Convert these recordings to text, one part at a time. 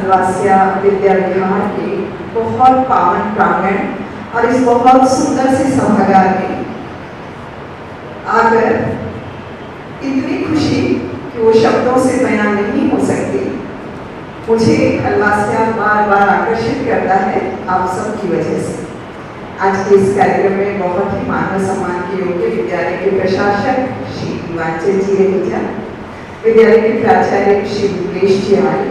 हलवासिया विद्या विहार के बहुत पावन प्रांगण और इस बहुत सुंदर से सभागार में आकर इतनी खुशी कि वो शब्दों से बयान नहीं हो सकती। मुझे हलवासिया बार बार आकर्षित करता है आप सबकी वजह से। आज के इस कार्यक्रम में बहुत ही मानव सम्मान के योग्य विद्यालय के प्रशासक श्री हिमांचल जी रहेजा, विद्यालय के प्राचार्य श्री विमलेश जी आए,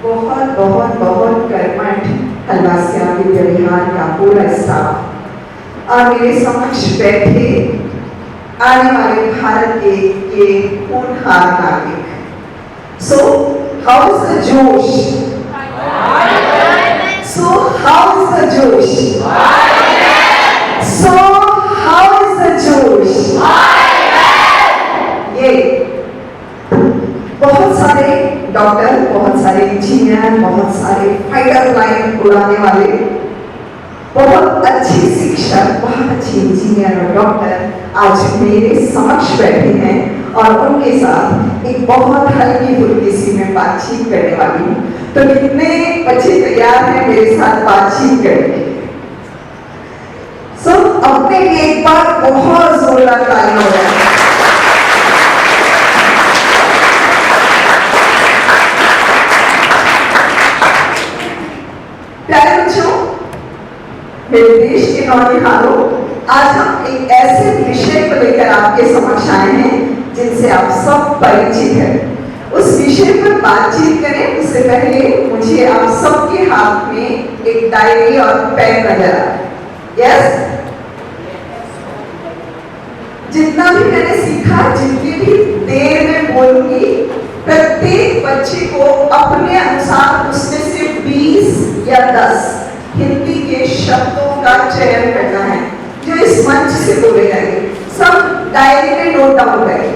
बहुत बहुत बहुत कर्मठ हलवासिया विद्या विहार का पूरा स्टाफ और मेरे समक्ष बैठे आने वाले भारत के ये होनहार नागरिक। So how is the जोश? So how is the जोश? So how is the जोश? ये बहुत सारे डॉक्टर, बहुत सारे इंजीनियर, बहुत सारे फाइटर प्लेन उड़ाने वाले, बहुत अच्छे शिक्षक, बहुत अच्छे इंजीनियर और डॉक्टर आज मेरे समक्ष बैठे हैं और उनके साथ एक बहुत हल्की फुल्की सी मैं बातचीत करने वाली हूँ। तो कितने बच्चे तैयार हैं मेरे साथ बातचीत करने? अपने लिए एक बार बहुत जोरदार ताली हो रहा है। प्यारे बच्चों, मेरे देश के नौजवानों, आज हम एक ऐसे विषय को लेकर आपके समक्ष आए हैं जिनसे आप सब परिचित हैं। उस विषय पर बातचीत करें उससे पहले मुझे आप सबके हाथ में एक डायरी और पेन नजर आ रहा है। यस, जितना भी मैंने सीखा, जितनी भी देर में बोलूंगी, प्रत्येक बच्चे को अपने अनुसार उसमें से 20 या 10 हिंदी के शब्दों का चयन करना है जो इस मंच से बोले जाएंगे। सब डायरी में नोट डाउन करें।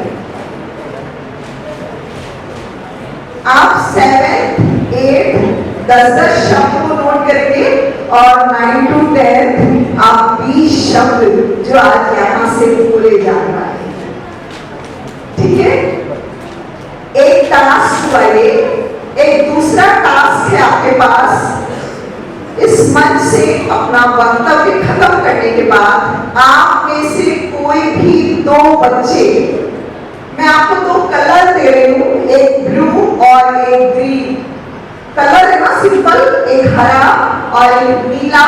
आप 7, 8, 10 शब्द को नोट करेंगे और 9 to 10 आप 20 शब्द जो आज यहां से बोले जा रहा है। ठीक है, एक टास्क वाले, एक दूसरा टास्क है आपके पास। इस मंच से अपना वक्तव्य खत्म करने के बाद आप में से कोई भी 2 बच्चे, मैं आपको 2 कलर दे रही हूं, एक ब्लू और एक ग्रीन। कलर है ना सिंपल, एक हरा और एक नीला,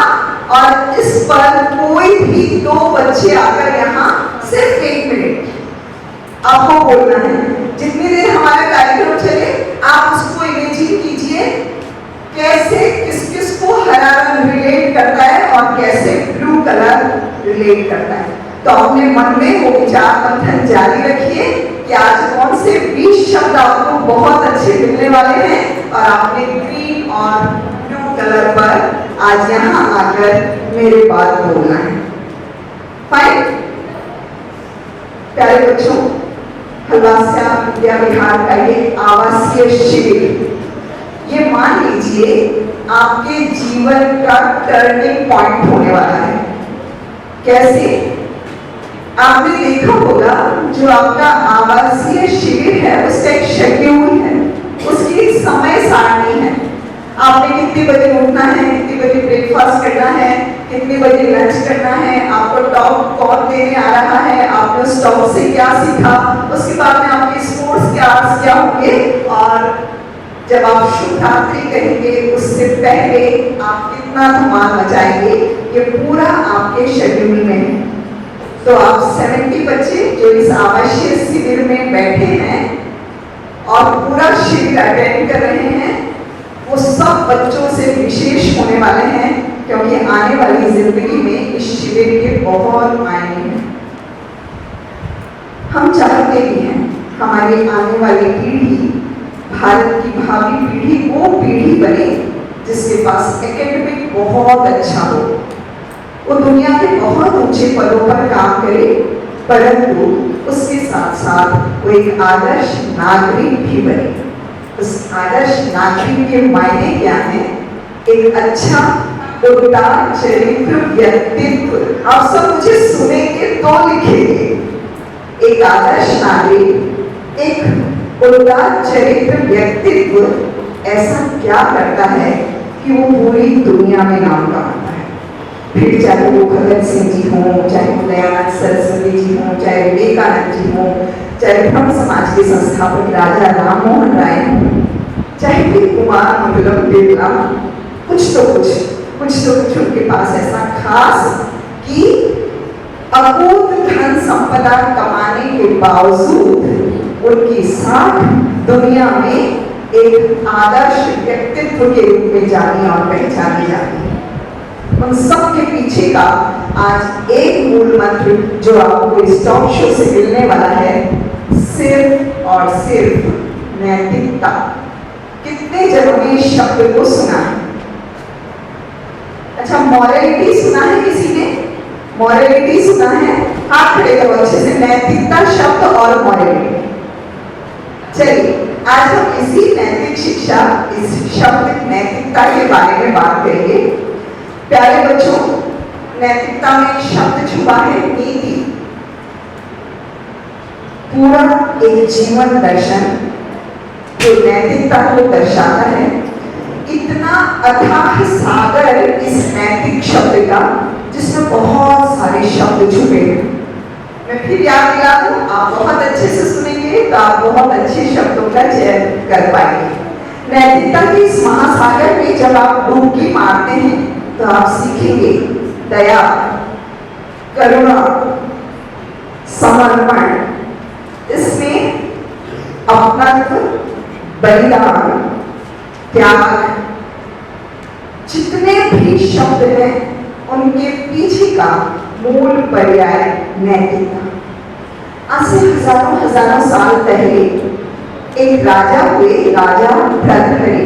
और इस पर कोई भी 2 बच्चे आकर यहाँ सिर्फ 1 मिनट आपको बोलना है। जितनी देर हमारा कार्यक्रम चले आप उसको इमेजिन कीजिए कैसे किस किस को हरा रंग रिलेट करता है और कैसे ब्लू कलर रिलेट करता है। तो अपने मन में वो विचार मंथन जारी रखिए कि आज कौन से 20 शब्द आपको बहुत अच्छे मिलने वाले हैं और आपने ग्रीन और ब्लू कलर पर आज यहाँ आकर मेरे बात बोलना है। फाइन? प्यारे बच्चों, हलवासिया विद्या विहार का ये आवासीय शिविर, ये मान लीजिए आपके जीवन का टर्निंग पॉइंट होने वाला है। कैसे? आपने देखा होगा जो आपका आवासीय शिविर है उसका एक शेड्यूल है, उसकी एक समय सारणी है। आपने कितने बजे उठना है, कितने बजे ब्रेकफास्ट करना है, कितने बजे लंच करना है, आपको टॉप कौन देने आ रहा है, आपने उस टॉप से क्या सीखा, उसके बाद में आपके स्पोर्ट्स के आवर्स क्या होंगे, और जब आप शुभ रात्रि कहेंगे उससे पहले आप कितना धमाल मचाएंगे, ये पूरा आपके शेड्यूल में है। तो आप 70 बच्चे जो इस आवासीय शिविर में बैठे हैं और पूरा शिविर अटेंड कर रहे हैं, वो सब बच्चों से विशेष होने वाले हैं क्योंकि आने वाली जिंदगी में इस शिविर के बहुत मायने हैं। हम चाहते भी हैं हमारी आने वाली पीढ़ी, भारत की भावी पीढ़ी वो पीढ़ी बने जिसके पास एकेडमिक बहुत अच्छा हो, वो दुनिया के बहुत ऊंचे पदों पर काम करे, परंतु उसके साथ साथ वो एक आदर्श नागरिक भी बने। उस आदर्श नागरिक के मायने क्या है? एक अच्छा उदार चरित्र व्यक्तित्व। आप सब मुझे सुनेंगे तो लिखेंगे। एक आदर्श नागरिक, एक उदार चरित्र व्यक्तित्व ऐसा क्या करता है कि वो पूरी दुनिया में नाम कमाता है। फिर चाहे वो भगत सिंह जी हों, चाहे वो दयानंद सरस्वती जी हों, चाहे विवेकानंद जी हों, चाहे ब्रह्म समाज के संस्थापक राजा राम मोहन राय हों, चाहे फिर कुमार मंगलम बिरला, कुछ तो कुछ उनके पास ऐसा खास कि अकूत धन संपदा कमाने के बावजूद उनकी साख दुनिया में एक आदर्श व्यक्तित्व के रूप में जानी और पहचानी जाती है। उन सब के पीछे का आज एक मूल मंत्र जो आपको इस टॉक शो से मिलने वाला है, सिर्फ और सिर्फ नैतिकता। कितने जनों ने इस शब्द को सुना है? अच्छा, मॉरलिटी सुना है किसी ने? मॉरलिटी सुना है? हाथ खड़े करो अच्छे से। नैतिकता शब्द और मॉरलिटी। चलिए आज हम इसी नैतिक शिक्षा, इस शब्द नैतिकता के बारे में बात करेंगे। प्यारे बच्चों, नैतिकता में एक शब्द छुपा है, नीति। पूरा एक जीवन दर्शन जो नैतिकता को दर्शाता है। इतना अथाह सागर इस नैतिक शब्द का, जिसमें बहुत सारे शब्द छुपे हैं। मैं फिर याद दिला दूं, आप बहुत अच्छे से सुनेंगे तो आप बहुत अच्छे शब्दों का चयन कर पाएंगे। नैतिकता के इस महासागर में जब आप डुबकी मारते हैं तो आप सीखेंगे दया, करुणा, समर्पण, इसमें अपनत्व, बलिदान, त्याग, जितने भी शब्द हैं उनके पीछे का मूल पर्याय नैतिकता। आज से हजारों साल पहले एक राजा हुए, राजा भर्तृहरि।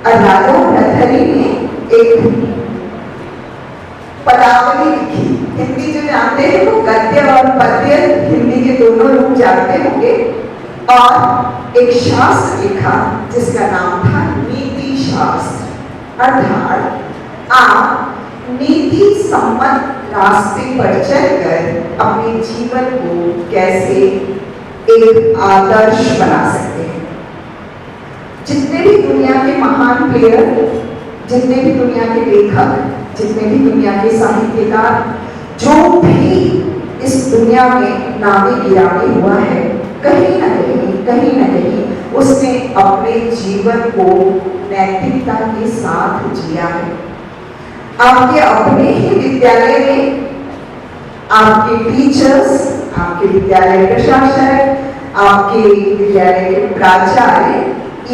और राजा भर्तृहरि ने एक पदावली लिखी। हिंदी जो जानते हैं वो गद्य और पद्य हिंदी के दोनों रूप जानते होंगे। और एक शास्त्र लिखा जिसका नाम था नीति शास्त्र। अर्थात आप नीति सम्मत रास्ते पर चलकर अपने जीवन को कैसे एक आदर्श बना सकते हैं। जितने भी दुनिया के महान प्लेयर, जितने भी दुनिया के लेखक, जितने भी दुनिया के साहित्यकार, जो भी इस दुनिया में नामी गिरामी हुआ है, कहीं ना कहीं उसने अपने जीवन को नैतिकता के साथ जिया है। आपके अपने ही विद्यालय में आपके टीचर्स, आपके विद्यालय प्रशासक, आपके विद्यालय के प्राचार्य,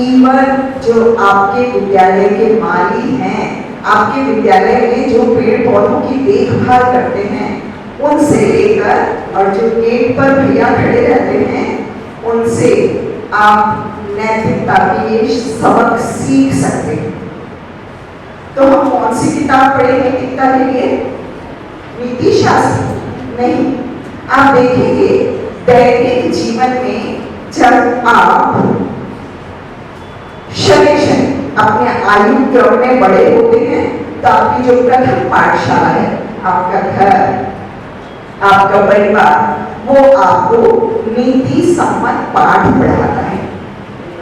इवन जो आपके विद्यालय के माली हैं, आपके विद्यालय में जो पेड़ पौधों की देखभाल करते हैं, उनसे लेकर और जो गेट पर भैया खड़े रहते हैं, उनसे आप नैतिकता की ये सबक सीख सकते हैं। तो हम कौन सी किताब पढ़ेंगे नैतिकता के लिए? नीति शास्त्र नहीं। आप देखेंगे दैनिक जीवन में जब आप शनि अपने आयु क्रम में बड़े होते हैं तो आपकी जो प्रथम पाठशाला है, आपका घर, आपका परिवार, वो आपको नीति सम्मत पाठ पढ़ाता है।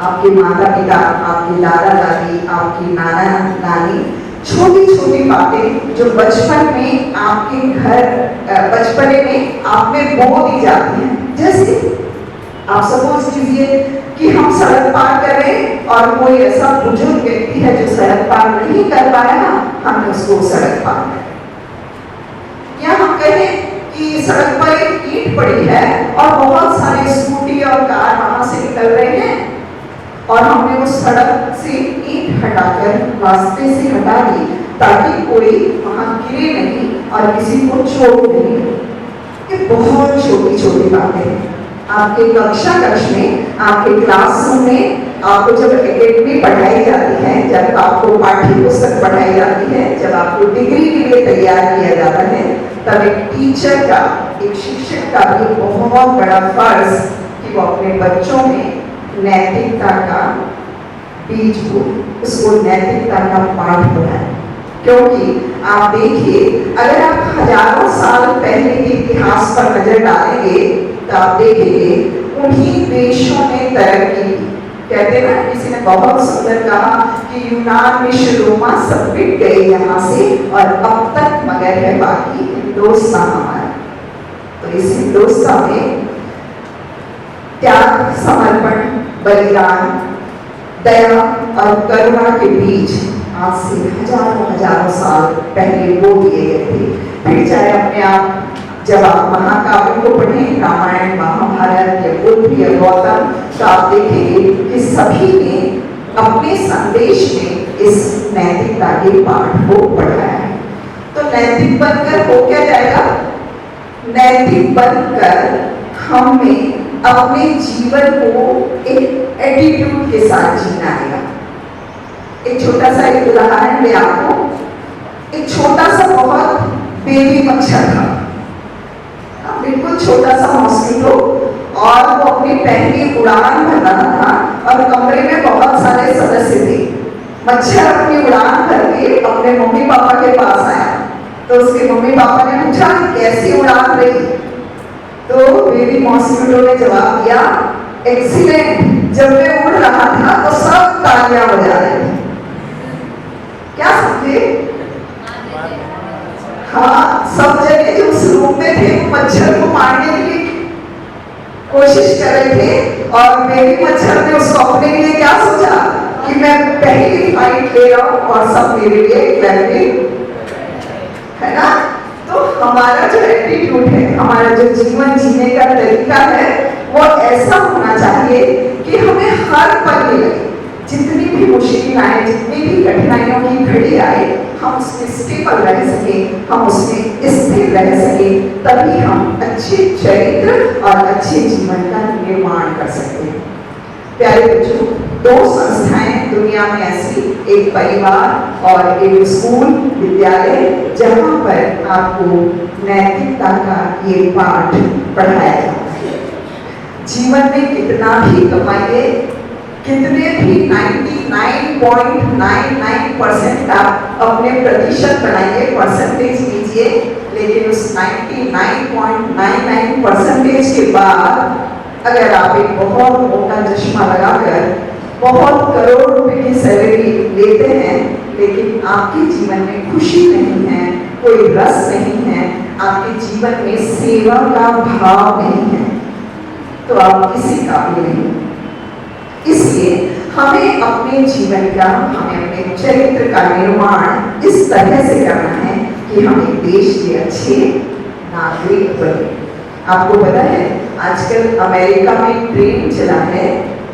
आपके माता पिता, आपके दादा दादी, आपकी नाना नानी, छोटी छोटी बातें जो बचपन में आपके घर बचपने में आप में बो दी जाती हैं। जैसे आप सपोज कीजिए कि हम सड़क पार कर रहे हैं और कोई ऐसा बुजुर्ग व्यक्ति है जो सड़क पार नहीं कर पाया ना, हमने उसको सड़क पार कर। या हम कहें कि सड़क पर एक ईंट पड़ी है और बहुत सारे स्कूटी और कार वहां से निकल रहे हैं और हमने उस सड़क से ईंट हटाकर रास्ते से हटा दी ताकि कोई वहां गिरे नहीं और किसी को चोट नहीं हो। ये बहुत छोटी छोटी बातें हैं। आपके कक्षा में, आपके क्लासरूम में आपको जब एकेडमी पढ़ाई जाती है, जब आपको पाठ्य पुस्तक पढ़ाई जाती है, जब आपको डिग्री के लिए तैयार किया जाता है, तब एक टीचर का, एक शिक्षक का भी बहुत बड़ा फर्ज कि वो अपने बच्चों में नैतिकता का बीज बो, उसको नैतिकता का पाठ पढ़ाए। क्योंकि आप देखिए, अगर आप हजारों साल पहले के इतिहास पर नजर डालेंगे तो आप देखेंगे उन्हीं देशों ने तरक्की की कहते ना, किसी ने बहुत सुंदर कहा कि यूनान मिस्र रोमा सब मिट गए यहाँ से और अब तक मगर है बाकी हिंदुस्तान हमारा। तो इस हिंदुस्तान में त्याग, समर्पण, बलिदान, दया और करुणा के बीच आज से हजारों हजारों साल पहले वो दिए गए थे। फिर चाहे अपने आप जब आप महाकाव्यों को पढ़ें, रामायण, महाभारत या बुद्ध या गौतम, तो आप देखेंगे कि सभी ने अपने संदेश में इस नैतिकता के पाठ को पढ़ाया है। तो नैतिक बनकर हो क्या जाएगा? नैतिक बनकर हमें अपने जीवन को एक एटीट्यूड के साथ जीना आएगा। एक छोटा सा एक उदाहरण ले आपको। एक छोटा सा बहुत बेबी मच्छर था, बिल्कुल छोटा सा मॉस्किटो, और वो अपनी पहली उड़ान भर रहा था और कमरे में बहुत सारे सदस्य थे। मच्छर अपनी उड़ान भर के अपने मम्मी पापा के पास आया, तो उसके मम्मी पापा ने पूछा कैसी उड़ान रही? तो बेबी मॉस्किटो ने जवाब दिया, एक्सीलेंट। जब मैं उड़ रहा था तो सब तालियां बजा रहे थे। क्या समझे? हाँ, सब जगह जो उस रूम में थे मच्छर को मारने की कोशिश कर रहे थे, और बेबी मच्छर ने उसको अपने लिए क्या सोचा कि मैं पहली फाइट ले रहा हूं और सब मेरे लिए क्लैपिंग, है ना? तो हमारा जो एटीट्यूड है, हमारा जो जीवन जीने का तरीका है, वो ऐसा होना चाहिए कि हमें हर पल में जितनी भी मुश्किल आए, जितनी भी कठिनाइयों की घड़ी आए, हम उसमें स्टेबल रह सके, हम उसमें स्थिर रह सके, तभी हम अच्छे चरित्र और अच्छे जीवन का निर्माण कर सकते हैं। प्यारे बच्चों, दो संस्थाएं दुनिया में ऐसी, एक परिवार और एक स्कूल विद्यालय, जहां पर आपको नैतिकता का ये पाठ पढ़ाया जाता है। जीवन में कितना भी कमाइए, कितने भी 99.99% का अपने प्रतिशत बनाइए, परसेंटेज लीजिए, लेकिन उस 99.99% के बाद अगर आप एक बहुत मोटा चश्मा लगाकर बहुत करोड़ रुपए की सैलरी लेते हैं, लेकिन आपके जीवन में खुशी नहीं है, कोई रस नहीं है, आपके जीवन में सेवा का भाव नहीं है, तो आप किसी काबिल नहीं। इसलिए हमें अपने जीवन का, हमें अपने चरित्र का निर्माण इस तरह से करना है कि हम एक देश के अच्छे नागरिक बने। आपको पता है आजकल अमेरिका में ट्रेन चला है,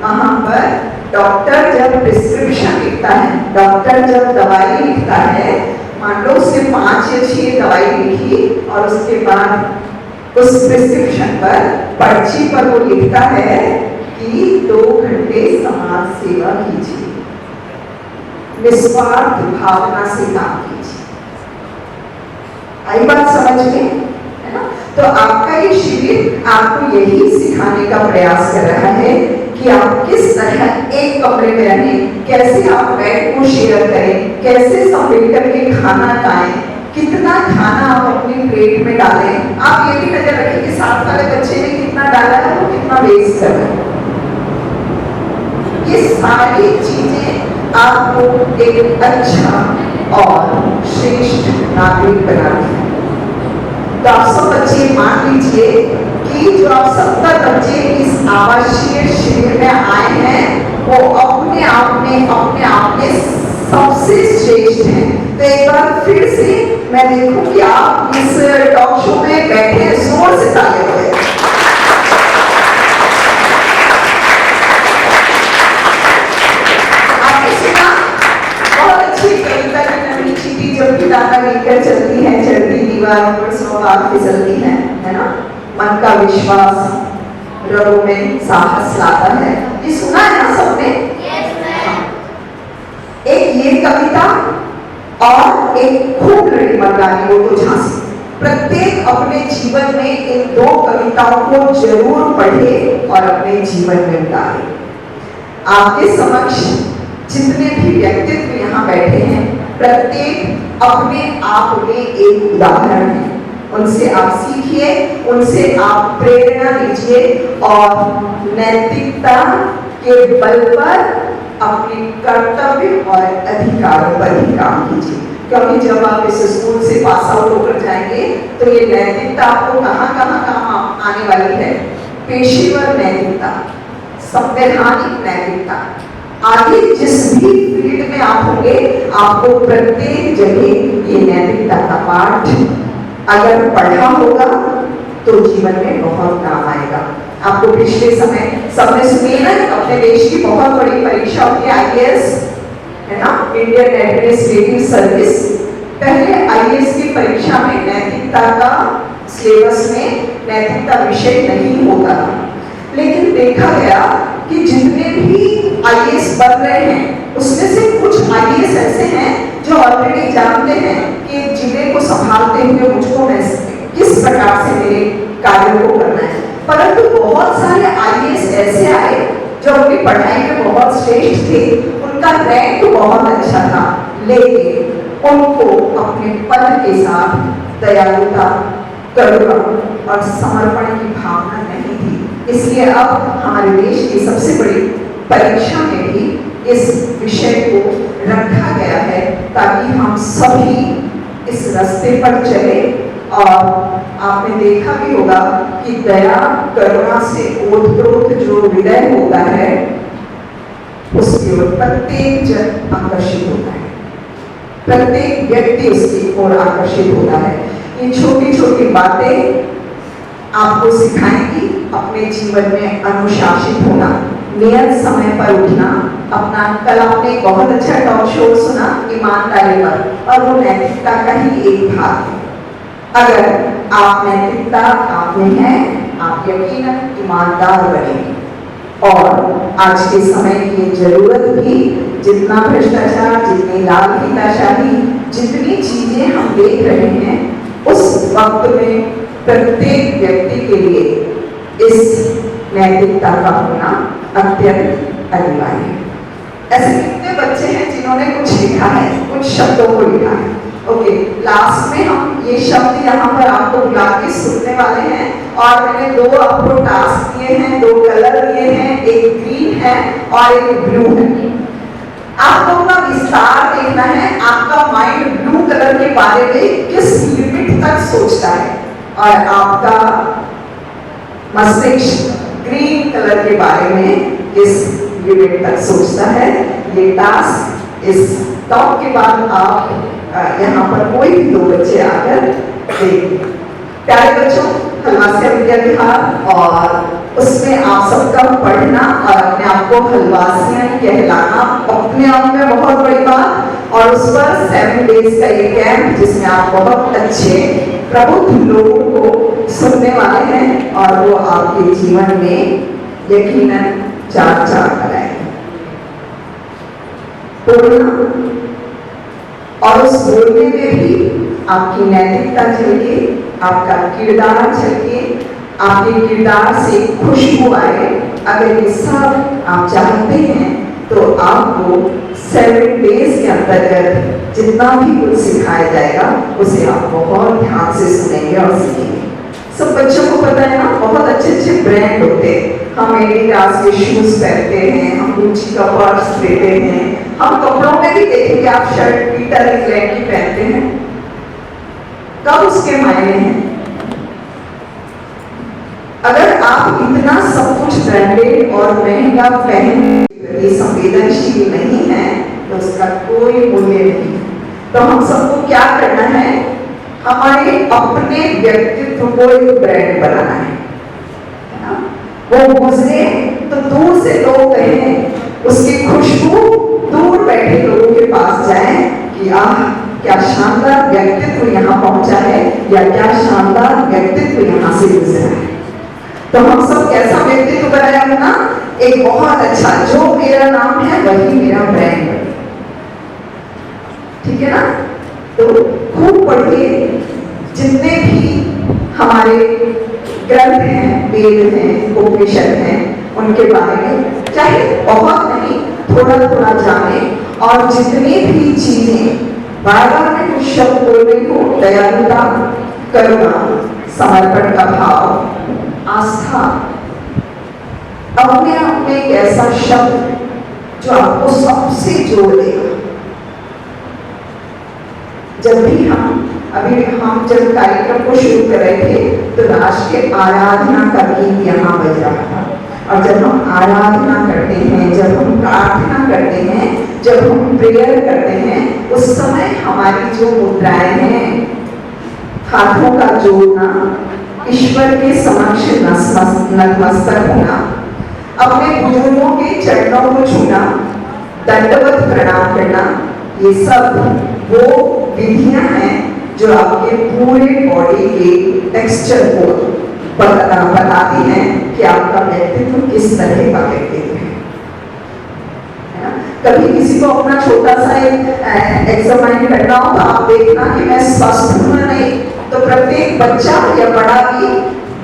वहां पर डॉक्टर जब प्रिस्क्रिप्शन लिखता है, डॉक्टर जब दवाई लिखता है, मान लो उसने 5 या 6 दवाई लिखी और उसके बाद उस प्रिस्क्रिप्शन पर, पर्ची पर वो लिखता है कि 2 घंटे समाज सेवा कीजिए, निस्वार्थ भावना से काम कीजिए। आई बात समझ में, है ना? तो आपका ये शिविर आपको यही सिखाने का प्रयास कर रहा है कि आप किस तरह एक कमरे में रहें, कैसे आप बेड को शेयर करें, कैसे सब मिलकर के खाना खाएं, कितना खाना आप अपनी प्लेट में डालें। आप ये भी नजर रखें कि साथ वाले बच्चे ने कितना डाला है, वो कितना वेस्ट कर रहा है। ये सारी चीजें आपको एक अच्छा और श्रेष्ठ नागरिक बनाती है। तो आप सब बच्चे मान लीजिए कि जो आप 70 बच्चे इस आवासीय शिविर में आए हैं, वो अपने आप में सबसे श्रेष्ठ हैं। तो एक बार फिर से मैं देखूं कि आप इस टॉक शो में बैठे जोर से ताली बजाएं। आपने सुना बहुत अच्छी कविता की नवी चीटी, जब भी दाना लेकर चलती है, चढ़ती दीवार पर 100 बार फिसलती है ना? मन का विश्वास रगों में साहस लाता है। ये सुना है ना सबने? एक ये कविता और एक खूब लड़ी मर्दानी वो तो झांसी। प्रत्येक अपने जीवन में इन 2 कविताओं को जरूर पढ़े और अपने जीवन में उतारे। आपके समक्ष जितने भी व्यक्तित्व यहाँ बैठे हैं, प्रत्येक अपने आप में एक उदाहरण है। उनसे आप सीखिए, उनसे आप प्रेरणा लीजिए और नैतिकता के बल पर अपने कर्तव्य और अधिकारों पर ही काम कीजिए। क्योंकि जब आप इस स्कूल से पास आउट होकर जाएंगे तो ये नैतिकता आपको कहाँ कहाँ काम आने वाली है। पेशेवर नैतिकता, संवैधानिक नैतिकता, आगे जिस भी फील्ड में आप होंगे आपको प्रत्येक जगह ये नैतिकता का पाठ अगर पढ़ा होगा तो जीवन में बहुत काम आएगा। आपको पिछले समय सबने सुनी ना, अपने देश की बहुत बड़ी परीक्षा होती है IAS, है ना, इंडियन एडमिनिस्ट्रेटिव सर्विस। पहले IAS की परीक्षा में नैतिकता का सिलेबस में नैतिकता विषय नहीं होता था, लेकिन देखा गया कि जितने भी IAS बन रहे हैं उसमें से कुछ IAS ऐसे हैं जो ऑलरेडी जानते हैं कि जिले को संभालते हुए मुझको किस प्रकार से मेरे कार्यों को करना है। परंतु बहुत सारे IAS ऐसे आए जो अपनी पढ़ाई में बहुत श्रेष्ठ थे, उनका रैंक बहुत अच्छा था, लेकिन उनको अपने पद के साथ दयालुता, करुणा और समर्पण की भावना नहीं थी। इसलिए अब हमारे देश की सबसे बड़ी परीक्षा में भी इस विषय को रखा गया है ताकि हम सभी इस रास्ते पर चले। और आपने देखा भी होगा कि दया करुणा से ओतप्रोत जो विलय होता है उसकी ओर प्रत्येक जन आकर्षित होता है, प्रत्येक व्यक्ति उसकी ओर आकर्षित होता है। ये छोटी छोटी बातें आपको सिखाएंगी अपने जीवन में अनुशासित होना, नियत समय पर उठना, अपना कल आपने बहुत अच्छा टॉक शो सुना ईमानदारी पर, और वो नैतिकता का ही एक भाग है। अगर आप नैतिकता आप में है, आप यकीनन ईमानदार बनेंगे। और आज के समय की जरूरत भी, जितना भ्रष्टाचार, जितनी लालफीताशाही, जितनी चीजें हम देख रहे हैं, उस वक्त में प्रत्येक व्यक्ति के लिए इस नैतिकता का होना अत्यंत अनिवार्य है। ऐसे कितने बच्चे हैं जिन्होंने कुछ लिखा है, कुछ शब्दों को लिखा है। ओके, लास्ट में हम ये शब्द यहाँ पर आपको बुला के सुनने वाले हैं, और मैंने दो आपको टास्क दिए हैं, दो कलर दिए हैं, एक ग्रीन है और एक ब्लू है। आपको अपना विस्तार देखना है, आपका माइंड ब्लू कलर के बारे में किस लिमिट तक सोचता है और आपका मस्तिष्क ग्रीन कलर के बारे में किस लिमिट तक सोचता है। ये टास्क इस टॉक के बाद आप यहाँ पर कोई भी दो बच्चे आकर देखेंगे। प्यारे बच्चों, हलवासिया विद्या विहार और उसमें आप सबका पढ़ना और अपने आप को हलवासियां कहलाना अपने आप में बहुत बड़ी बात। और उस पर 7 डेज का ये कैंप जिसमें आप बहुत अच्छे प्रबुद्ध लोगों को सुनने वाले हैं और वो आपके जीवन में यकीनन चार कराएंगे। बोलना और उस बोलने में भी आपकी नैतिकता झलके, आपका किरदार झलके, आपके किरदार से खुशबू आए। अगर ये सब आप चाहते हैं तो आपको 7 डेज के अंतर्गत जितना भी कुछ सिखाया जाएगा उसे आप बहुत ध्यान से सुनेंगे और सीखेंगे। सब बच्चों को पता है ना, बहुत अच्छे अच्छे ब्रांड होते हैं। हम एडिडास के शूज पहनते हैं, हम गुच्ची का पर्स लेते हैं, हम कपड़ों में भी देखेंगे आप शर्ट पीटर इंग्लैंड की पहनते हैं, कब उसके मायने हैं। अगर आप इतना सब कुछ ब्रांडेड और महंगा पहन संवेदनशील नहीं है तो उसका कोई मूल्य नहीं। तो हम सबको क्या करना है, हमारे अपने व्यक्तित्व को एक ब्रांड बनाना है ना? वो गुजरे तो दूर से लोग कहें, उसकी खुशबू दूर बैठे लोगों के पास जाए कि आह क्या शानदार व्यक्तित्व यहाँ पहुंचा है, या क्या शानदार व्यक्तित्व यहाँ से गुजरा है। तो हम सब कैसा व्यक्तित्व बनाया होना, एक बहुत अच्छा, जो मेरा नाम है वही मेरा ब्रांड, ठीक है ना। तो खूब पढ़िए, जितने भी हमारे ग्रंथ हैं, वेद हैं, उपनिषद हैं, उनके बारे में चाहे बहुत नहीं थोड़ा थोड़ा जाने। और जितनी भी चीजें बार बार मैं कुछ शब्द बोल रही हूँ, दयालुता, करुणा, समर्पण का भाव, आस्था, अपने आप में एक ऐसा शब्द जो आपको सबसे जोड़ देगा। जब भी हम जब कार्यक्रम को शुरू कर रहे थे तो राष्ट्रीय आराधना का गीत यहाँ बज रहा था। और जब हम आराधना करते हैं, जब हम प्रार्थना करते हैं, जब हम प्रेयर करते हैं, उस समय हमारी जो मुद्राएं हैं, हाथों का जोड़ना, ईश्वर के समक्ष नतमस्तक होना, अपने बुजुर्गों के चरणों को छूना, दंडवत प्रणाम करना, ये सब वो विधियां हैं जो आपके पूरे बॉडी के टेक्सचर को बताती हैं कि आपका व्यक्तित्व किस तरह का व्यक्तित्व है। कभी किसी को अपना छोटा सा एक एग्जामिन करना हो तो आप देखना कि मैं स्वस्थ हूं या नहीं, तो प्रत्येक बच्चा या बड़ा भी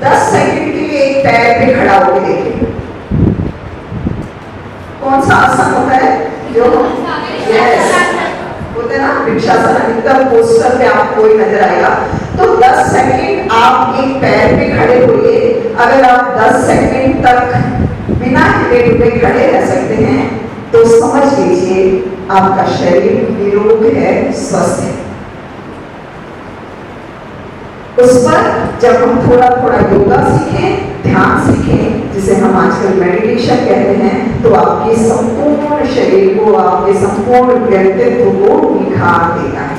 10 सेकंड के लिए एक पैर पे खड़ा होकर देखे। कौन सा आसन होता है जो होता है ना, वृक्षासन, अधिकतर पोस्टर पे आपको कोई नजर आएगा। तो 10 सेकंड आप एक पैर पे खड़े होइए। अगर आप 10 सेकंड तक बिना हिले डुले खड़े रह सकते हैं तो समझ लीजिए आपका शरीर निरोग है, स्वस्थ है। उस पर जब हम थोड़ा थोड़ा योगा सीखें, ध्यान सीखें, जिसे हम आजकल मेडिटेशन कहते हैं, तो आपके संपूर्ण शरीर को, आपके संपूर्ण व्यक्तित्व को निखार देता है।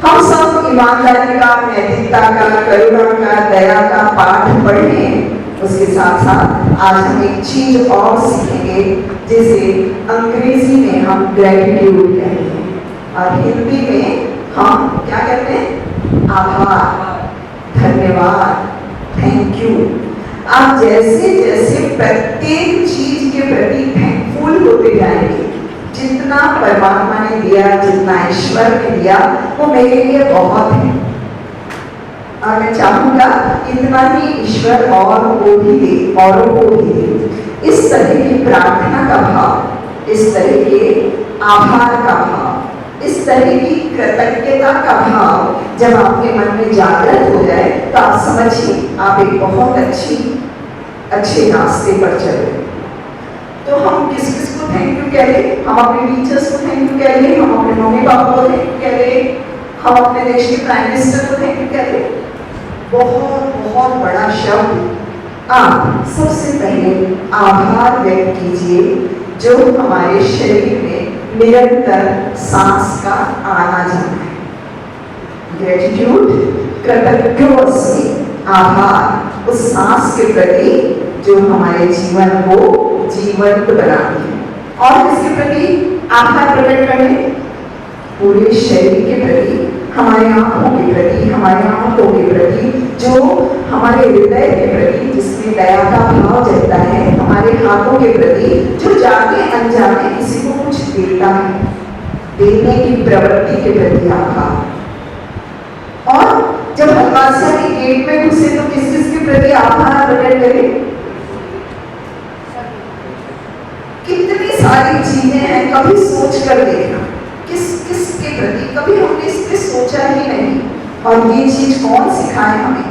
हम सब ईमानदारी का, नैतिकता का, करुणा का, दया का पाठ पढ़ें। उसके साथ साथ आज हम एक चीज और सीखेंगे जिसे अंग्रेजी में हम ग्रेटिट्यूड कहते हैं और हिंदी में हम क्या कहते हैं? आभार, धन्यवाद, थैंक यू। आप जैसे जैसे प्रत्येक चीज के प्रति थैंकफुल होते जाएंगे, जितना परमात्मा ने दिया, जितना ईश्वर ने दिया, वो मेरे लिए बहुत है और मैं चाहूंगा इतना ही ईश्वर और को भी दे, औरों को भी दे। इस तरह की प्रार्थना का भाव, इस तरह के आभार का भाव, इस तरह की कृतज्ञता का भाव जब आपके मन में जागृत हो जाए तो आप समझिए आप एक बहुत अच्छे रास्ते पर चल रहे। तो हम किस किस को थैंक यू कह रहे? हम अपने टीचर्स को थैंक यू कह रहे, हम अपने मम्मी पापा को थैंक यू कह रहे, हम अपने देश के प्राइम मिनिस्टर को थैंक यू कह रहे। बहुत बहुत बड़ा शब्द। आप सबसे पहले आभार व्यक्त कीजिए जो हमारे शरीर में निरंतर सांस का आना जाना है। ग्रेटिट्यूड, कृतज्ञता, आभार उस सांस के प्रति जो हमारे जीवन को जीवंत बनाती है। और इसके प्रति आभार प्रकट करने पूरे शरीर के प्रति, हमारे आंखों के प्रति, हमारे आंखों के प्रति, जो हमारे हृदय के प्रति जिसमें दया का भाव जगता है, हमारे हाथों के प्रति जो जाने अनजाने किसी को कुछ देता है, देने की प्रवृत्ति के प्रति आभार। और जब हलवासिया के गेट में घुसे तो किस किस के प्रति आभार प्रकट करें? कितनी सारी चीजें हैं, कभी सोच कर देखना किस किस के प्रति, कभी हमने इस पे सोचा ही नहीं। और ये चीज कौन सिखाए हमें?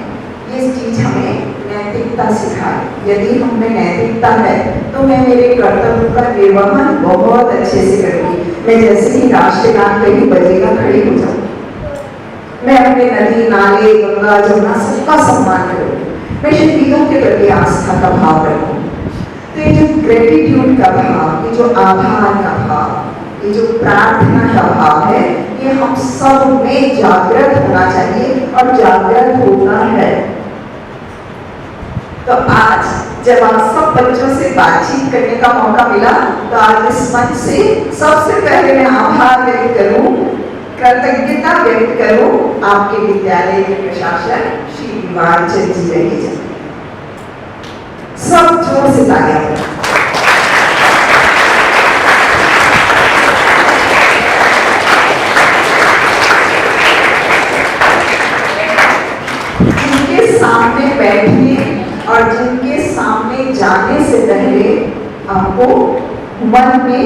ये चीज हमें नैतिकता सिखाए। यदि हमें नैतिकता है तो मैं मेरे कर्तव्य का निर्वहन बहुत अच्छे से करूंगी। मैं जैसे ही राष्ट्रगान कहीं बजेगा खड़ी हो जाऊंगी। मैं अपने नदी, नाले, गंगा, जमुना सबका सम्मान करूंगी। मैं शहीदों के प्रति आस्था का भाव रखूंगी। तो ये जो ग्रेटिट्यूड का भाव, ये जो आभार का भाव, ये जो प्रार्थना का भाव है, ये हम सब में जागृत होना चाहिए और जागृत होना है। तो आज जब आप सब बच्चों से बातचीत करने का मौका मिला तो आज इस मंच से सबसे पहले मैं आभार व्यक्त करूं, कृतज्ञता व्यक्त करूं आपके विद्यालय के प्रशासक श्री दिवानचंद जी रहेगा। सब जोर से तालियां। जिनके सामने बैठिए और जिनके सामने जाने से पहले आपको मन में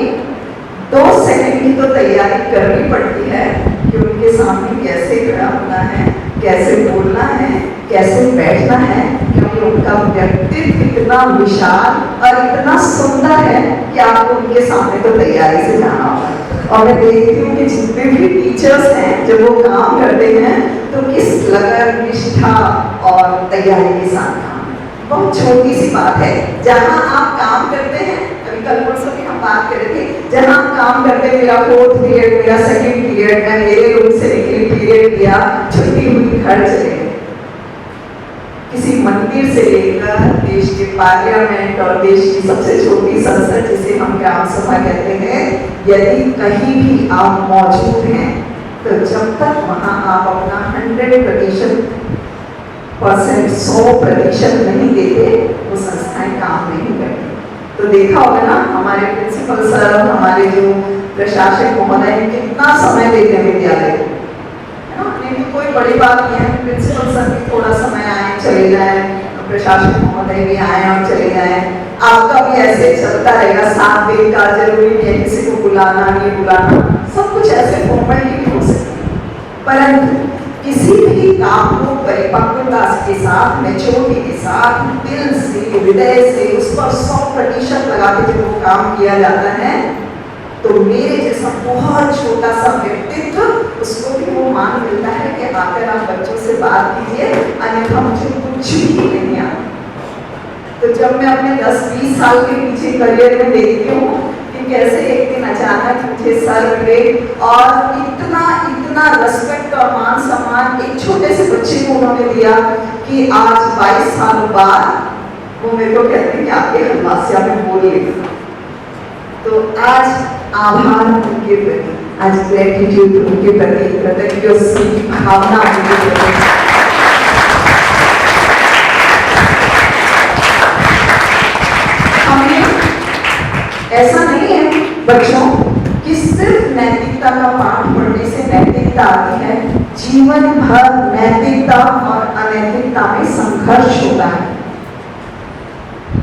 2 सेकंड की तो तैयारी करनी पड़ती है कि उनके सामने कैसे खड़ा होना है, कैसे बोलना है, कैसे बैठना है, क्योंकि उनका व्यक्तित्व इतना इतना विशाल और इतना सुंदर है कि आपको उनके सामने तो तैयारी से जाना होगा। और मैं देखती हूँ कि जितने भी टीचर्स हैं जब वो काम करते हैं तो किस लगन, निष्ठा और तैयारी के साथ काम। बहुत छोटी सी बात है, जहाँ आप काम करते हैं, अभी कल परसों की हम बात कर रहे थे, जहाँ आप काम करते हैं, मेरा 4th पीरियड, मेरा 2nd पीरियड, मैं मेरे रूम से निकली, पीरियड दिया, छुट्टी हुई, घर चले गए। किसी मंदिर से लेकर देश के पार्लियामेंट और देश की सबसे छोटी संसद जिसे हम ग्राम सभा कहते हैं, यदि कहीं भी आप मौजूद हैं तो जब तक वहां आप अपना 100% नहीं देते वो संस्थाएं काम नहीं करती। तो देखा होगा ना, हमारे प्रिंसिपल सर, हमारे जो प्रशासक महोदय कितना समय देते हैं विद्यालय को, है ना। नहीं तो कोई बड़ी बात नहीं है, प्रिंसिपल सर भी थोड़ा समय आए चले जाए, प्रशासक महोदय भी आए और चले जाए, आपका भी ऐसे चलता रहेगा। 7 दिन का जरूरी नहीं है किसी को बुलाना नहीं बुलाना, सब कुछ ऐसे फॉर्मेलिटी भी हो सकती है। परंतु किसी भी काम को परिपक्वता के साथ, मैच्योरिटी के साथ, दिल से, हृदय से उस पर 100% लगा के जब वो काम किया जाता है तो मेरे जैसा बहुत छोटा सा व्यक्तित्व, उसको भी वो मान मिलता है कि आकर आप बच्चों से बात कीजिए, अन्यथा मुझे कुछ भी नहीं आता। तो जब मैं अपने 10-20 साल के पीछे करियर में देखती हूँ कि कैसे एक दिन अचानक मुझे सर मिले और इतना रेस्पेक्ट और मान सम्मान एक छोटे से बच्चे को उन्होंने दिया कि आज 22 साल बाद वो मेरे को कहते हैं कि आपके हलवासिया में बोल लेगा। तो आज आभार उनके प्रति, आज ग्रेटिट्यूड उनके प्रति, कृतज्ञता की भावना उनके प्रति। हमें ऐसा नहीं है बच्चों कि सिर्फ नैतिकता का पाठ पढ़ने से नैतिकता आती है, जीवन भर नैतिकता और अनैतिकता में संघर्ष होता है।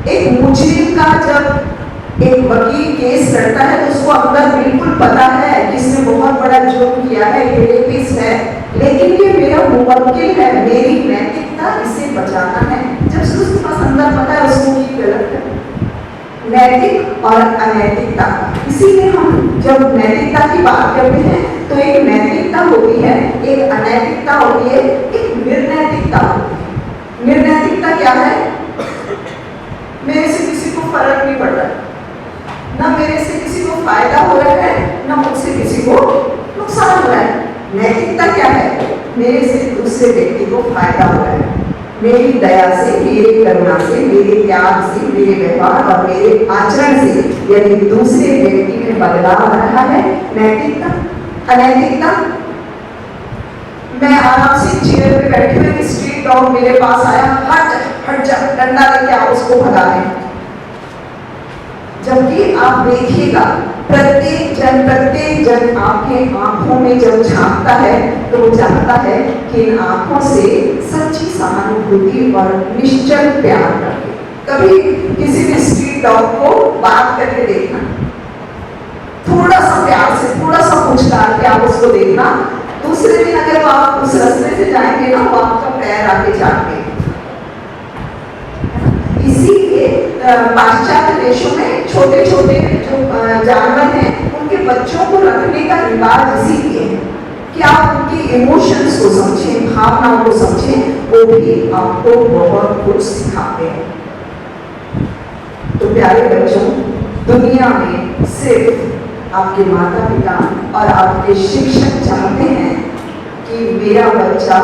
एक मुजरिम का जब एक वकील केस करता है तो उसको अंदर बिल्कुल पता है कि इसने बहुत बड़ा जुर्म किया है, ये रेपिस्ट है, लेकिन ये मेरा मुवक्किल है, मेरी नैतिकता इसे बचाना है। जब उसके पास अंदर पता है उसको की गलत है, नैतिक और अनैतिकता। इसीलिए हम जब नैतिकता की बात करते हैं तो एक नैतिकता होती है, एक अनैतिकता होती है, एक निर्नैतिकता होती है। निर्नैतिकता क्या है? मेरे से किसी को फर्क नहीं पड़ रहा, ना मेरे से किसी को फायदा हो रहा है, ना मुझसे किसी को नुकसान हो रहा है। नैतिकता क्या है? मेरे से दूसरे व्यक्ति को फायदा हो रहा है, मेरी दया से, मेरी करुणा से, मेरे त्याग से, मेरे व्यवहार और मेरे आचरण से यदि दूसरे व्यक्ति में बदलाव आ रहा है, नैतिकता। अनैतिकता, मैं आराम से चेयर पे बैठी हुई, स्ट्रीट डॉग मेरे पास आया, हट जा, डंडा लेके आप उसको भगा दें। जबकि आप देखिएगा प्रत्येक जन आपके आंखों में जब झांकता है तो वो जानता है कि इन आंखों से सच्ची सहानुभूति और निश्चल प्यार करके। कभी किसी भी स्ट्रीट डॉग को बात करके देखना, थोड़ा सा प्यार से, थोड़ा सा पुचकार के आप उसको देखना, दूसरे दिन अगर वो आप उस रास्ते से जाएंगे ना, वो आपका पैर आके झांकेंगे। इसीलिए पाश्चात्य देशों में छोटे छोटे जो जानवर हैं उनके बच्चों को रखने का रिवाज इसीलिए है कि आप उनकी इमोशंस को समझें, भावनाओं को समझें, वो भी आपको बहुत कुछ सिखाते हैं। तो प्यारे बच्चों, दुनिया में सिर्फ आपके माता पिता और आपके शिक्षक चाहते हैं कि मेरा बच्चा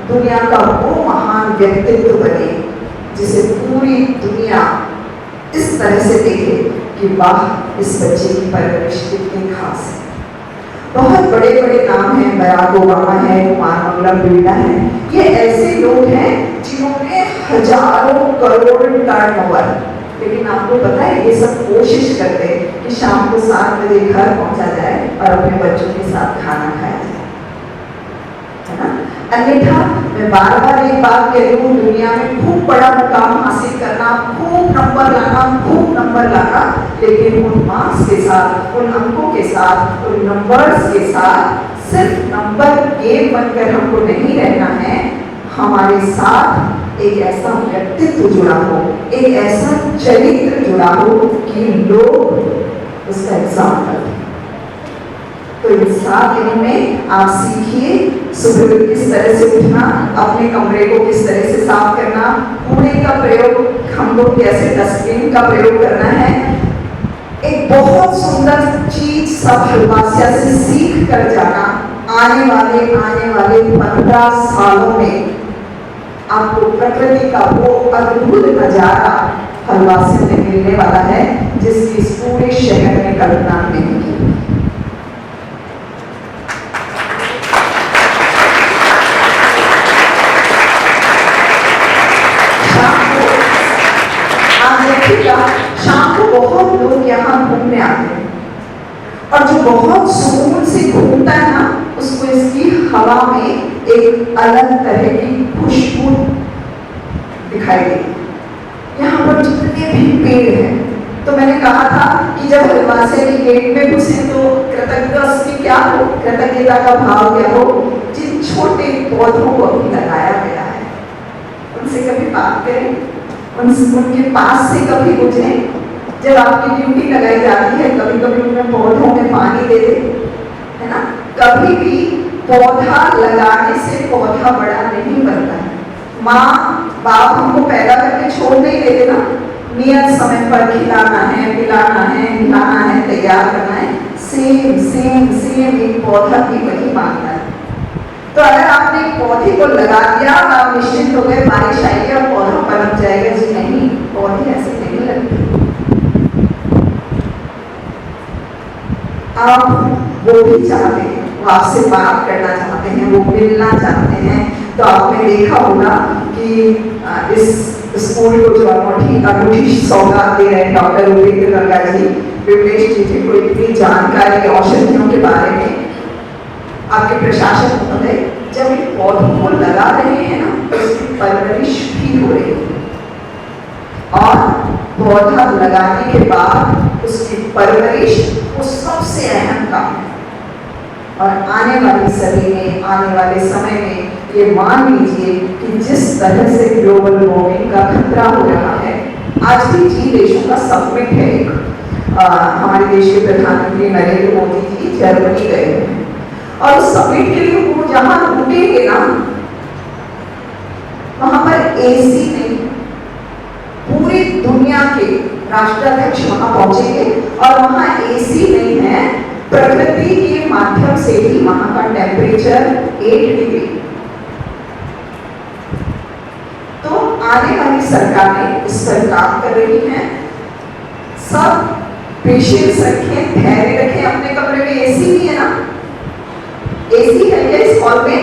दुनिया का वो महान व्यक्तित्व बने जिसे पूरी दुनिया इस तरह से देखे कि वाह, इस बच्चे की परवरिश कितनी खास है। बहुत बड़े बड़े नाम हैं, बराक ओबामा है, कुमार मंगलम बिरला है, ये ऐसे लोग हैं जिन्होंने हजारों करोड़ टर्नओवर, लेकिन आपको पता है ये सब कोशिश करते हैं कि शाम को 7 बजे घर पहुंचा जाए और अपने बच्चों के साथ खाना खाया जाए, है ना। अन्यथा मैं बार बार एक बात कह रही हूँ, दुनिया में खूब बड़ा मुकाम हासिल करना, खूब नंबर लाना, लेकिन उन मार्क्स के साथ, उन अंकों के साथ, उन नंबर्स के साथ सिर्फ नंबर गेम बनकर हमको नहीं रहना है। हमारे साथ एक ऐसा व्यक्तित्व जुड़ा हो, एक ऐसा चरित्र जुड़ा हो कि लोग उसका एग्जाम करते। तो इन 7 दिनों में आप सीखिए सुबह किस तरह से उठना, अपने कमरे को किस तरह से साफ करना, कूड़े का प्रयोग हम लोग कैसे डस्टबिन का प्रयोग करना है। एक बहुत सुंदर चीज सब हलवासिया से सीख कर जाना। आने वाले 15 सालों में आपको प्रकृति का वो अद्भुत नजारा हलवासियों में मिलने वाला है जिसकी इस पूरे शहर में कल्पना नहीं की। शाम को बहुत लोग यहाँ घूमने आते हैं और जो बहुत सुकून से घूमता है ना, उसको इसकी हवा में एक अलग तरह की खुशबू दिखाई देती। यहाँ पर जितने भी पेड़ हैं, तो मैंने कहा था कि जब हलवासिया के गेट में घुसे तो कृतज्ञता की क्या हो, कृतज्ञता का भाव क्या हो। जिन छोटे पौधों को अभी लगाया गया है उनसे कभी बात करें, उनके पास से कभी गुजरे। जब आपकी ड्यूटी लगाई जाती है कभी कभी उनमें पौधों में पानी दे दे, है ना। कभी भी पौधा लगाने से पौधा बड़ा नहीं बनता है। माँ बाप हमको पैदा करके छोड़ नहीं देते ना, नियत समय पर खिलाना है, पिलाना है, नहाना है, तैयार करना है। सेम एक पौधा भी वही मांगता है। तो अगर आपने एक पौधे को लगा दिया, आप निश्चित हो गए बारिश आएगी और पौधा पनप जाएगा। जी नहीं, पौधे ऐसे नहीं लगते। आप वो भी चाहते हैं, वो आपसे बात करना चाहते हैं, वो मिलना चाहते हैं। तो आपने देखा होगा कि इस स्कूल को जो अनूठी सौगात दे रहे हैं डॉक्टर उपेंद्र गंगा जी, विमलेश जी को इतनी जानकारी औषधियों के बारे में। आपके प्रशासन महोदय जब इन पौधों को लगा रहे हैं ना, तो उसकी परवरिश भी हो रही है और पौधा लगाने के बाद उसकी परवरिश वो सबसे अहम काम है। और आने वाली सदी में, आने वाले समय में ये मान लीजिए कि जिस तरह से ग्लोबल वार्मिंग का खतरा हो रहा है, आज भी जी देशों का समिट है एक, हमारे देश के प्रधानमंत्री नरेंद्र मोदी जी जर्मनी गए हैं और उस समिट के लिए वो जहां रुकेंगे ना, वहां पर एसी नहीं, पूरी दुनिया के राष्ट्राध्यक्ष वहां पहुंचेंगे और वहां एसी नहीं है। प्रकृति के माध्यम से ही वहां का टेम्परेचर 8 डिग्री। तो आने वाली सरकारें इस पर काम कर रही हैं। सब पेशेंस रखें, धैर्य रखें। अपने कमरे में एसी भी है ना, एसी है क्या इस हॉल में?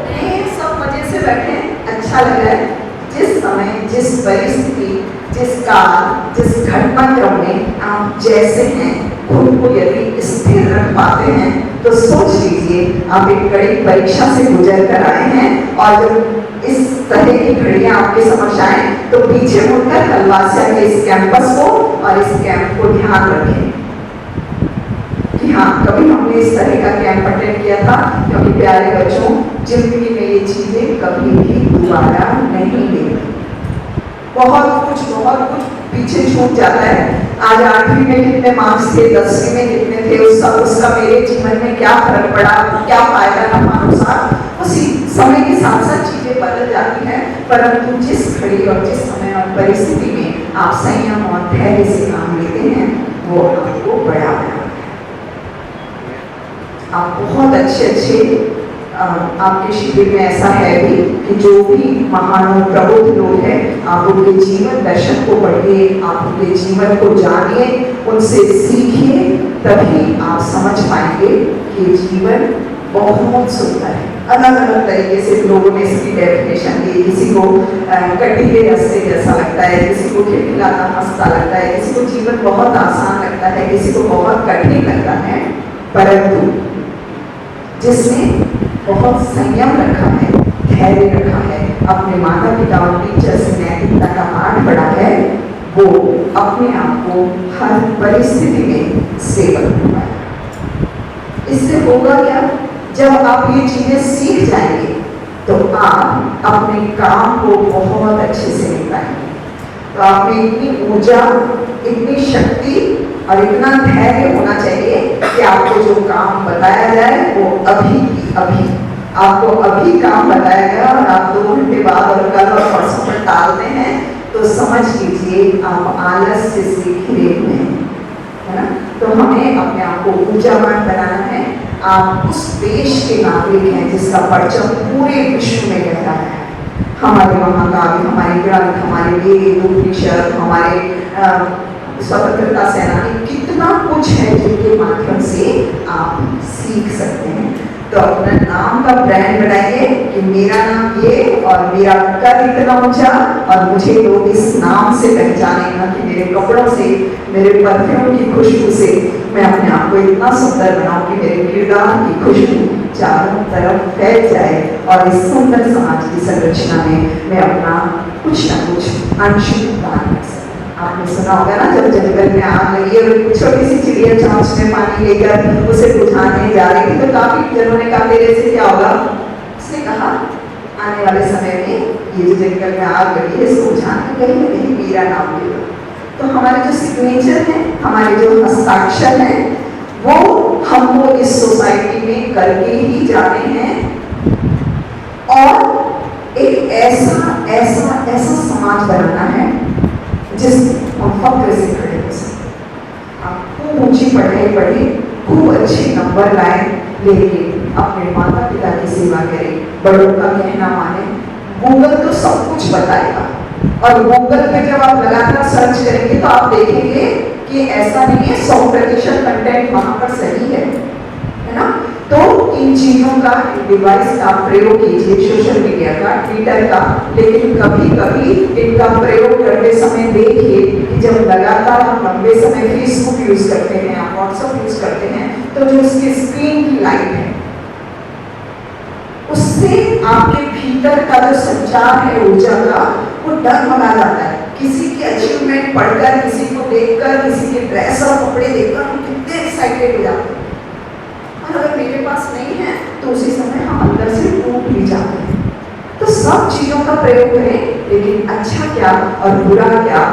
नहीं, सब मजे से बैठे, अच्छा लग रहा है। जिस समय, जिस परिस्थिति, जिस काल, जिस घटनाक्रम में आप जैसे हैं, खुद को यदि स्थिर रख पाते हैं, तो सोच लीजिए आप एक कड़ी परीक्षा से गुजर कर आए हैं। और जब इस तरह की घड़ियां आपके समझ आए, तो पीछे मुड़कर हलवासिया के इस कैंपस को और इस कैंप को ध्यान रखें कि हाँ, कभी हमने इस तरह का कैंप अटेंड किया था। क्योंकि प्यारे बच्चों, जिंदगी में ये चीजें कभी भी दोबारा नहीं मिलती। बहुत कुछ पीछे छूट जाता है। आज 8वीं में कितने मार्क्स थे, 10वीं में कितने थे, उसका मेरे जीवन में क्या फर्क पड़ा, क्या फायदा नफा नुकसान, उसी समय के साथ साथ चीजें बदल जाती हैं। परंतु जिस घड़ी और जिस समय और परिस्थिति में आप संयम और धैर्य से काम लेते हैं, वो आपको बड़ा बनाता है। आप बहुत अच्छे आपके शिविर में ऐसा है भी कि जो भी महान प्रबुद्ध लोग हैं, आप उनके जीवन दर्शन को पढ़िए, आप उनके जीवन को जानिए, उनसे सीखिए। तभी आप समझ पाएंगे कि जीवन बहुत सुंदर है। अलग अलग तरीके से लोगों ने इसकी डेफिनेशन दी। किसी को कटीले रास्ते जैसा लगता है, किसी को खिलखिलाता हंसता लगता है, किसी को जीवन बहुत आसान लगता है, किसी को बहुत कठिन लगता है। परंतु जिसने बहुत संयम रखा है, धैर्य रखा है, अपने माता पिता और टीचर से नैतिकता का पाठ पढ़ा है, वो अपने आप को हर परिस्थिति में स्टेबल हो पाएगा। इससे होगा क्या, जब आप ये चीजें सीख जाएंगे तो आप अपने काम को बहुत अच्छे से निभाएंगे। तो आप में इतनी ऊर्जा, इतनी शक्ति और इतना धैर्य होना चाहिए कि आपको जो काम बताया जाए वो अभी की अभी, आपको अभी काम बताया गया और आप 2 घंटे बाद और कल और परसों पर टालते हैं तो समझ लीजिए आप आलस्य से घिरे हुए हैं, है ना। तो हमें अपने आप को ऊर्जावान बनाना है। आप उस देश के नागरिक हैं जिसका परचम पूरे विश्व में लहरा है। हमारे महाकाव्य, हमारे ग्रंथ, हमारे वेद, उपनिषद, हमारे स्वतंत्रता सेनानी, कितना कुछ है जिनके माध्यम से आप सीख सकते हैं। तो अपना नाम का ब्रांड बनाइए कि मेरा नाम ये और मेरा कद इतना ऊंचा और मुझे लोग इस नाम से पहचानेगा कि मेरे कपड़ों से, मेरे परफ्यूम की खुशबू से मैं अपने आप को इतना सुंदर बनाऊं कि मेरे किरदार की खुशबू चारों तरफ फैल जाए और इस सुंदर समाज की संरचना में मैं अपना कुछ ना कुछ अंश दान कर सकूं। आपने सुना होगा ना, जब जंगल में आग लगी और छोटी सी चिड़िया चोंच में पानी लेकर उसे बुझाने जा रही थी तो काफी जनों ने कहा मेरे से क्या होगा। उसने कहा आने वाले समय में ये जो जंगल में आग लगी है इसको बुझाने कहीं ना कहीं मेरा नाम ले लो। तो हमारे जो सिग्नेचर है, हमारे जो हस्ताक्षर है, वो हमको इस सोसाइटी में करके ही जाने हैं और एक ऐसा ऐसा ऐसा समाज बनाना है जिसमें हम फक्र से खड़े हो सकें। आप खूब ऊंची पढ़ाई पढ़े, खूब अच्छे नंबर लाए, लेकिन अपने माता पिता की सेवा करें, बड़ों का कहना माने। गूगल तो सब कुछ बताएगा और गूगल पे जब आप लगातार सर्च करेंगे तो आप देखेंगे कि ऐसा नहीं है 100% कंटेंट वहां पर सही है ना। तो इन चीजों का, डिवाइस का प्रयोग कीजिए, सोशल मीडिया का, ट्विटर का, लेकिन कभी कभी इनका प्रयोग करते समय देखिए कि जब लगातार हम लंबे समय फेसबुक यूज करते हैं या व्हाट्सएप यूज करते हैं तो जो उसकी स्क्रीन की लाइट है उससे आपके भीतर का जो संचार है ऊर्जा का वो डगमगा जाता है। किसी की अचीवमेंट पढ़कर, किसी को देखकर, किसी के ड्रेस और कपड़े देखकर हम कितने एक्साइटेड हो जाते हैं और अगर मेरे पास नहीं है तो उसी समय हम अंदर से टूट भी जाते हैं। तो सब चीजों का प्रयोग करें, लेकिन अच्छा क्या और बुरा क्या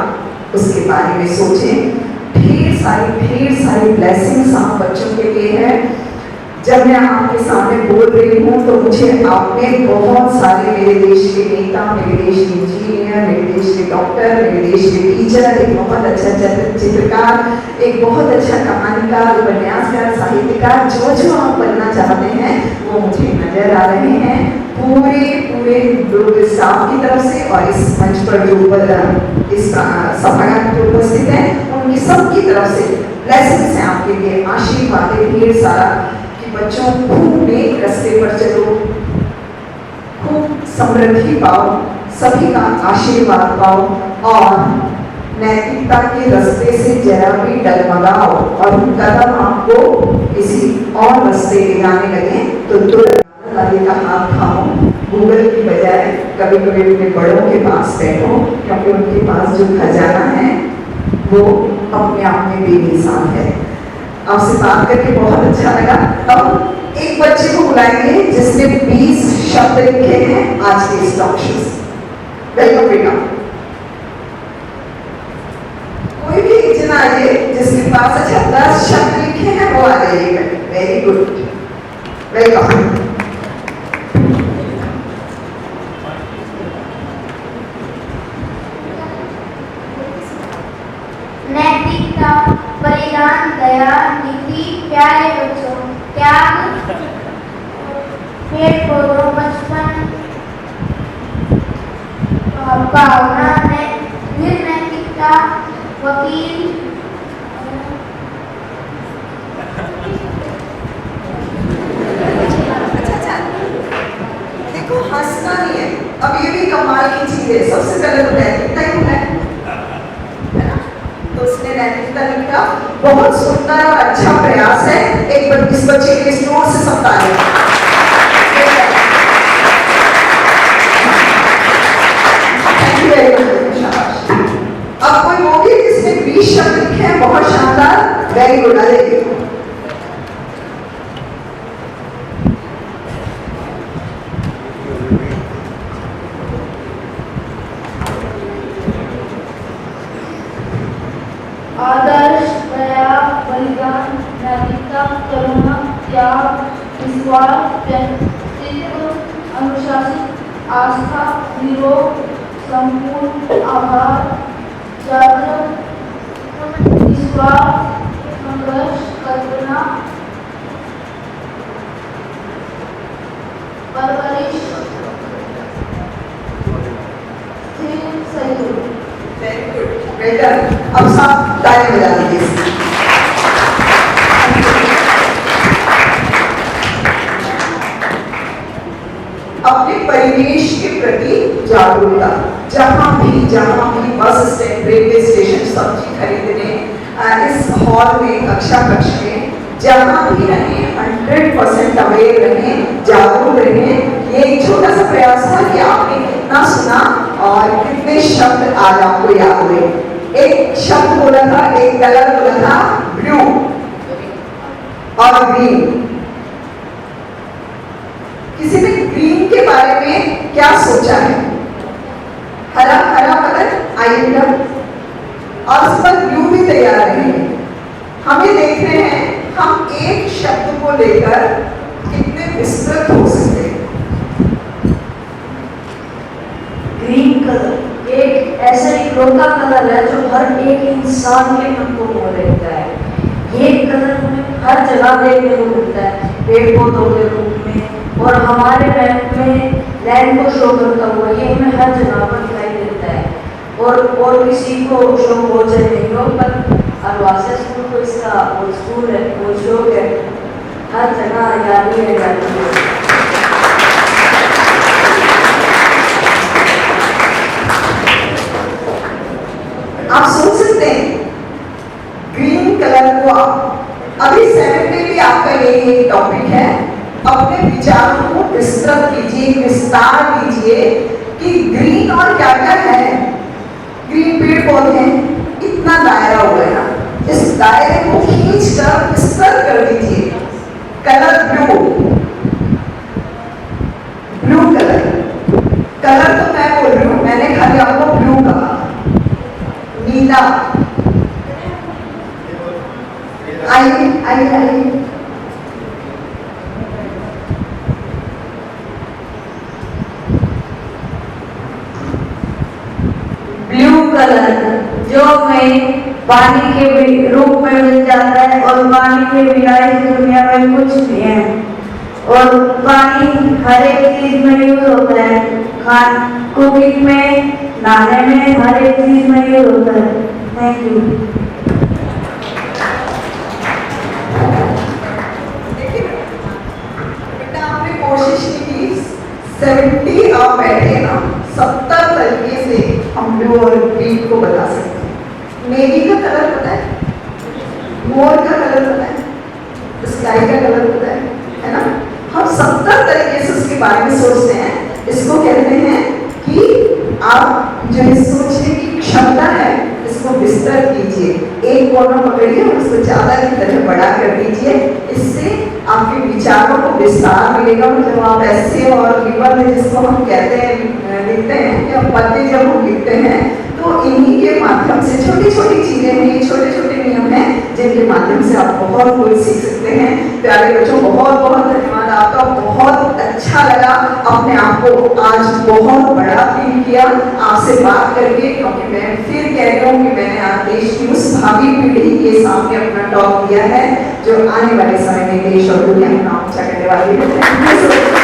उसके बारे में सोचें। ढेर सारी ब्लेसिंग्स आप बच्चों के लिए है। जब मैं आपके सामने बोल रही हूँ तो मुझे आपने बहुत सारे मेरे देश के नेता, मेरे देश के इंजीनियर, मेरे देश के डॉक्टर, मेरे देश के टीचर, एक बहुत अच्छा चित्रकार, एक बहुत अच्छा कहानीकार, उपन्यासकार, साहित्यकार, जो आप बनना चाहते हैं वो मुझे नजर आ रहे हैं पूरे लोग स्टाफ की तरफ से और इस मंच पर जो इस सभागार में उपस्थित हैं उनकी सबकी तरफ से ब्लेसिंग्स हैं आपके लिए, आशीर्वाद है ढेर सारा कि बच्चों खूब नेक रास्ते पर चलो, खूब समृद्धि पाओ, सभी का आशीर्वाद पाओ और नैतिकता के रास्ते से जरा भी डगमगाओ और कदम आपको किसी और रास्ते ले जाने लगे तो तुरंत का हाथ थामो। गूगल की बजाय कभी कभी अपने बड़ों के पास बैठो क्योंकि उनके पास जो खजाना है वो अपने आप में बेमिसाल है। आपसे बात करके बहुत अच्छा लगा। अब एक बच्चे को बुलाएंगे जिसने 20 शब्द लिखे हैं आज के इस टॉक शो से। वेलकम बेटा। कोई भी एक जना आइए जिसके पास अच्छा 10 शब्द लिखे हैं वो आ जाइएगा। Very good, welcome. नैतिकता, बलिदान, दया, नीति, प्यारे बच्चों, त्याग, पेड़ पौधों, बचपन, भावना, निर्नैतिकता, वकील, देखो हंसना नहीं है, अब ये भी कमाल की चीज है। सबसे पहले तो नैतिकता ही है ना, तो उसने नैतिकता लिखा। बहुत सुंदर और अच्छा प्रयास है। एक इस बच्चे के लिए जोर से सब तालियां। अब कोई होगी जिसने 20 शब्द लिखे हैं, बहुत शानदार, वेरी गुड। विश्वास, व्यक्तित्व, अनुशासित, आस्था, निरोग, संपूर्ण, आभार, जागरण, विश्वास, संघर्ष, कल्पना, परवरिश, स्थिर, सहयोग। Very good, well done. अब सब ताली बजा दीजिए। अपने परिवेश के प्रति जागरूकता, जहाँ भी बस स्टैंड, रेलवे स्टेशन, सब्जी खरीदने, इस हॉल में, कक्षा कक्ष में, जहाँ भी रहें 100% अवेयर रहें, जागरूक रहें। ये एक छोटा सा प्रयास था कि आपने कितना सुना और कितने शब्द आज आपको याद हुए। एक शब्द बोला था, एक कलर बोला था, ब्लू और ग्रीन। किसी ने ग्रीन के बारे में क्या सोचा है? हरा हरा कलर, आइए बेटा, और उस पर ब्लू भी तैयार रहेंगे। हमें देख रहे हैं हम एक शब्द को लेकर कितने विस्तृत हो सकते हैं। ग्रीन कलर एक ऐसा इकलौता कलर है जो हर एक इंसान के मन को मोह लेता है। ये कलर हमें हर जगह देखने को मिलता है, पेड़ पौधों के रूप में, और हमारे मैप में लैंड को शो करता हुआ ये हमें हर जगह पर दिखाई देता है। और किसी को शो हो जाए नहीं हो, पर अरवासा स्कूल को इसका वो स्कूल है, वो शो है, हर जगह हरियाली हरियाली है। आप सोच सकते हैं ग्रीन कलर को आप अभी 7 में भी आपका ये टॉपिक है। अपने विचारों को विस्तृत कीजिए, विस्तार कीजिए कि ग्रीन और क्या क्या है। ग्रीन पेड़ पौधे, इतना दायरा हुआ है ना, इस दायरे को खींचकर विस्तृत कर दीजिए। Colour blue, blue colour, colour तो मैं बोल रही हूँ, मैंने खाली आपको ब्लू कहा। नीला, आइए आइए आइए, ब्लू कलर जो हमें पानी के रूप में मिल जाता है, और पानी के बिना इस दुनिया में कुछ नहीं है। और पानी हर एक चीज में यूज होता है, कुकिंग में, नहाने में, हर एक चीज में यूज होता है। Thank you. बेटा आपने कोशिश की 70 आप बैठे ना, 70 तरीके से हम ब्लू और ग्रीन को बता सकते हैं। नेवी का कलर पता है, मोर का कलर पता है, स्काई का कलर पता है ना। हम 70 तरीके से उसके बारे में सोचते हैं। इसको कहते हैं कि आप जो सोचने की क्षमता है इसको विस्तृत कीजिए। एक कोना पकड़िए और उसको ज्यादा की तरह बड़ा कर दीजिए। इससे आपके विचारों को विस्तार मिलेगा। जब आप ऐसे और निबंध जिसको हम कहते हैं लिखते हैं, या पद्य जब हम लिखते हैं, तो इन्हीं के माध्यम से छोटी छोटी चीजें हैं, छोटे छोटे नियम हैं जिनके माध्यम से आप बहुत कुछ सीख सकते हैं। प्यारे बच्चों, बहुत बहुत धन्यवाद आपका। बहुत अच्छा लगा, अपने आप को आज बहुत बड़ा फील किया आपसे बात करके, क्योंकि मैं फिर कह रही हूँ कि मैंने आज देश की उस भावी पीढ़ी के सामने अपना टॉक दिया है जो आने वाले समय में देश और दुनिया का नाम ऊंचा करने वाली है।